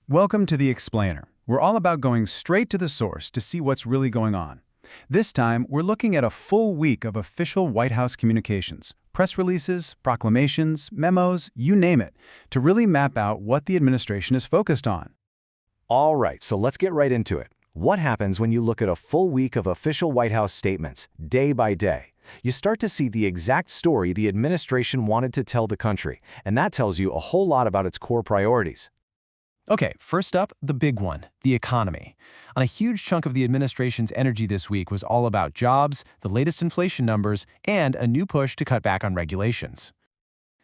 Welcome to The Explainer. We're all about going straight to the source to see what's really going on. This time, we're looking at a full week of official White House communications, press releases, proclamations, memos, you name it, to really map out what the administration is focused on. All right, so let's get right into it. What happens when you look at a full week of official White House statements, day by day? You start to see the exact story the administration wanted to tell the country, and that tells you a whole lot about its core priorities. Okay, first up, the big one, the economy. And a huge chunk of the administration's energy this week was all about jobs, the latest inflation numbers, and a new push to cut back on regulations.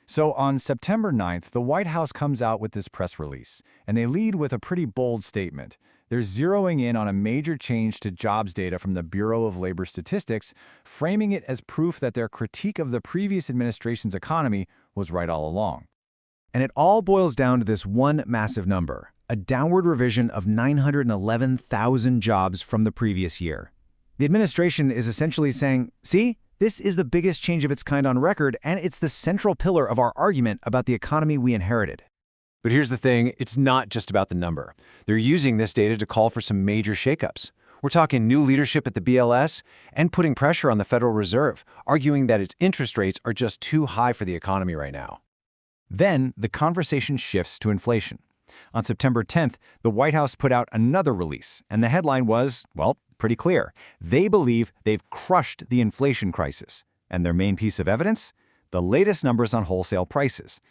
So on September 9th, the White House comes out with this press release, and they lead with a pretty bold statement. They're zeroing in on a major change to jobs data from the Bureau of Labor Statistics, framing it as proof that their critique of the previous administration's economy was right all along. And it all boils down to this one massive number, a downward revision of 911,000 jobs from the previous year. The administration is essentially saying, see, this is the biggest change of its kind on record, and it's the central pillar of our argument about the economy we inherited. But here's the thing, it's not just about the number. They're using this data to call for some major shakeups. We're talking new leadership at the BLS and putting pressure on the Federal Reserve, arguing that its interest rates are just too high for the economy right now. Then the conversation shifts to inflation. On September 10th, the White House put out another release, and the headline was, well, pretty clear. They believe they've crushed the inflation crisis. And their main piece of evidence? The latest numbers on wholesale prices.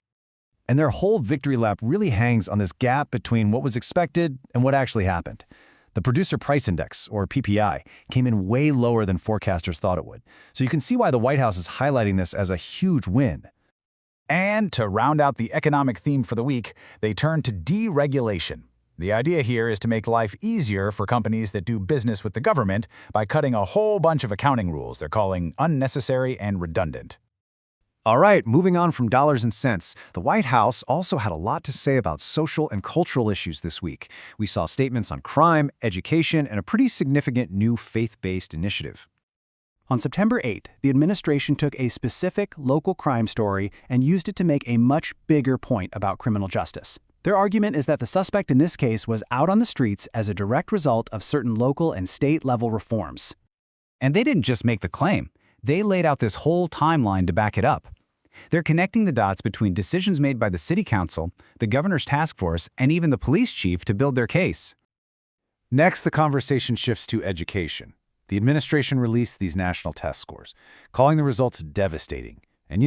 And their whole victory lap really hangs on this gap between what was expected and what actually happened. The Producer Price Index, or PPI, came in way lower than forecasters thought it would. So you can see why the White House is highlighting this as a huge win. And to round out the economic theme for the week, they turn to deregulation. The idea here is to make life easier for companies that do business with the government by cutting a whole bunch of accounting rules they're calling unnecessary and redundant. All right, moving on from dollars and cents, the White House also had a lot to say about social and cultural issues this week. We saw statements on crime, education, and a pretty significant new faith-based initiative. On September 8th, the administration took a specific local crime story and used it to make a much bigger point about criminal justice. Their argument is that the suspect in this case was out on the streets as a direct result of certain local and state-level reforms. And they didn't just make the claim. They laid out this whole timeline to back it up. They're connecting the dots between decisions made by the city council, the governor's task force, and even the police chief to build their case. Next, the conversation shifts to education. The administration released these national test scores, calling the results devastating. And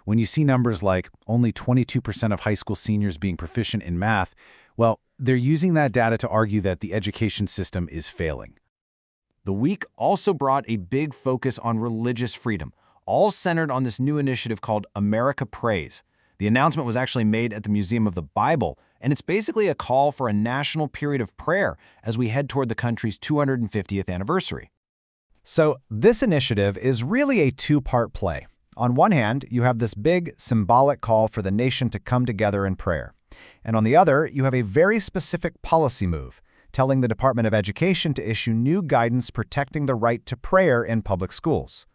when you see numbers like only 22% of high school seniors being proficient in math, well, they're using that data to argue that the education system is failing. The week also brought a big focus on religious freedom, all centered on this new initiative called America Prays. The announcement was actually made at the Museum of the Bible, and it's basically a call for a national period of prayer as we head toward the country's 250th anniversary. So this initiative is really a two-part play. On one hand, you have this big, symbolic call for the nation to come together in prayer. And on the other, you have a very specific policy move, telling the Department of Education to issue new guidance protecting the right to prayer in public schools.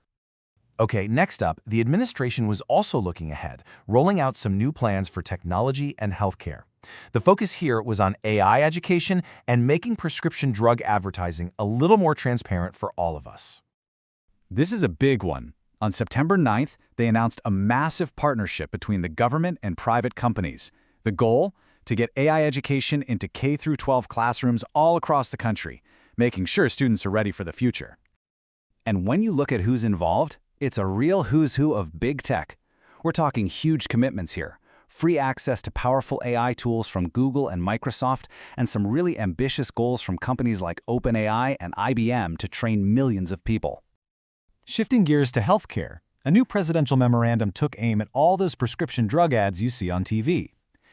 Okay, next up, the administration was also looking ahead, rolling out some new plans for technology and healthcare. The focus here was on AI education and making prescription drug advertising a little more transparent for all of us. This is a big one. On September 9th, they announced a massive partnership between the government and private companies. The goal? To get AI education into K-12 classrooms all across the country, making sure students are ready for the future. And when you look at who's involved, it's a real who's who of big tech. We're talking huge commitments here. Free access to powerful AI tools from Google and Microsoft, and some really ambitious goals from companies like OpenAI and IBM to train millions of people. Shifting gears to healthcare, a new presidential memorandum took aim at all those prescription drug ads you see on TV.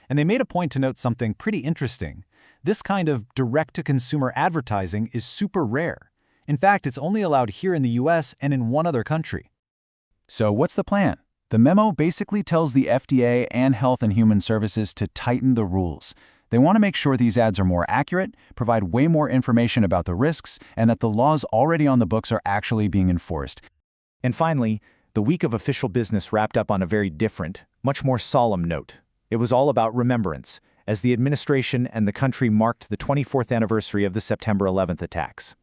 And they made a point to note something pretty interesting. This kind of direct-to-consumer advertising is super rare. In fact, it's only allowed here in the US and in one other country. So what's the plan? The memo basically tells the FDA and Health and Human Services to tighten the rules. They want to make sure these ads are more accurate, provide way more information about the risks, and that the laws already on the books are actually being enforced. And finally, the week of official business wrapped up on a very different, much more solemn note. It was all about remembrance. as the administration and the country marked the 24th anniversary of the September 11th attacks.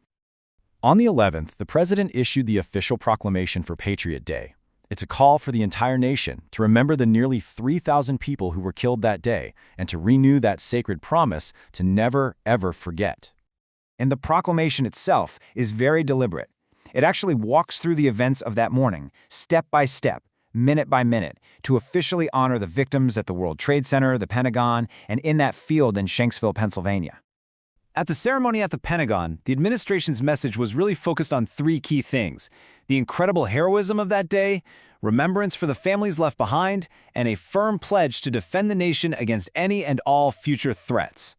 On the 11th, the president issued the official proclamation for Patriot Day. It's a call for the entire nation to remember the nearly 3,000 people who were killed that day and to renew that sacred promise to never, ever forget. And the proclamation itself is very deliberate. It actually walks through the events of that morning, step by step, minute by minute, to officially honor the victims at the World Trade Center, the Pentagon, and in that field in Shanksville, Pennsylvania. At the ceremony at the Pentagon, the administration's message was really focused on three key things: the incredible heroism of that day, remembrance for the families left behind, and a firm pledge to defend the nation against any and all future threats.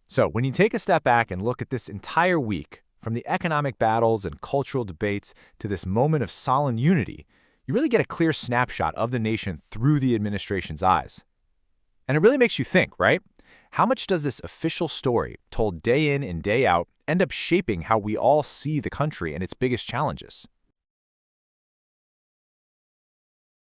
So, when you take a step back and look at this entire week, from the economic battles and cultural debates to this moment of solemn unity, you really get a clear snapshot of the nation through the administration's eyes. And it really makes you think, right? How much does this official story, told day in and day out, end up shaping how we all see the country and its biggest challenges?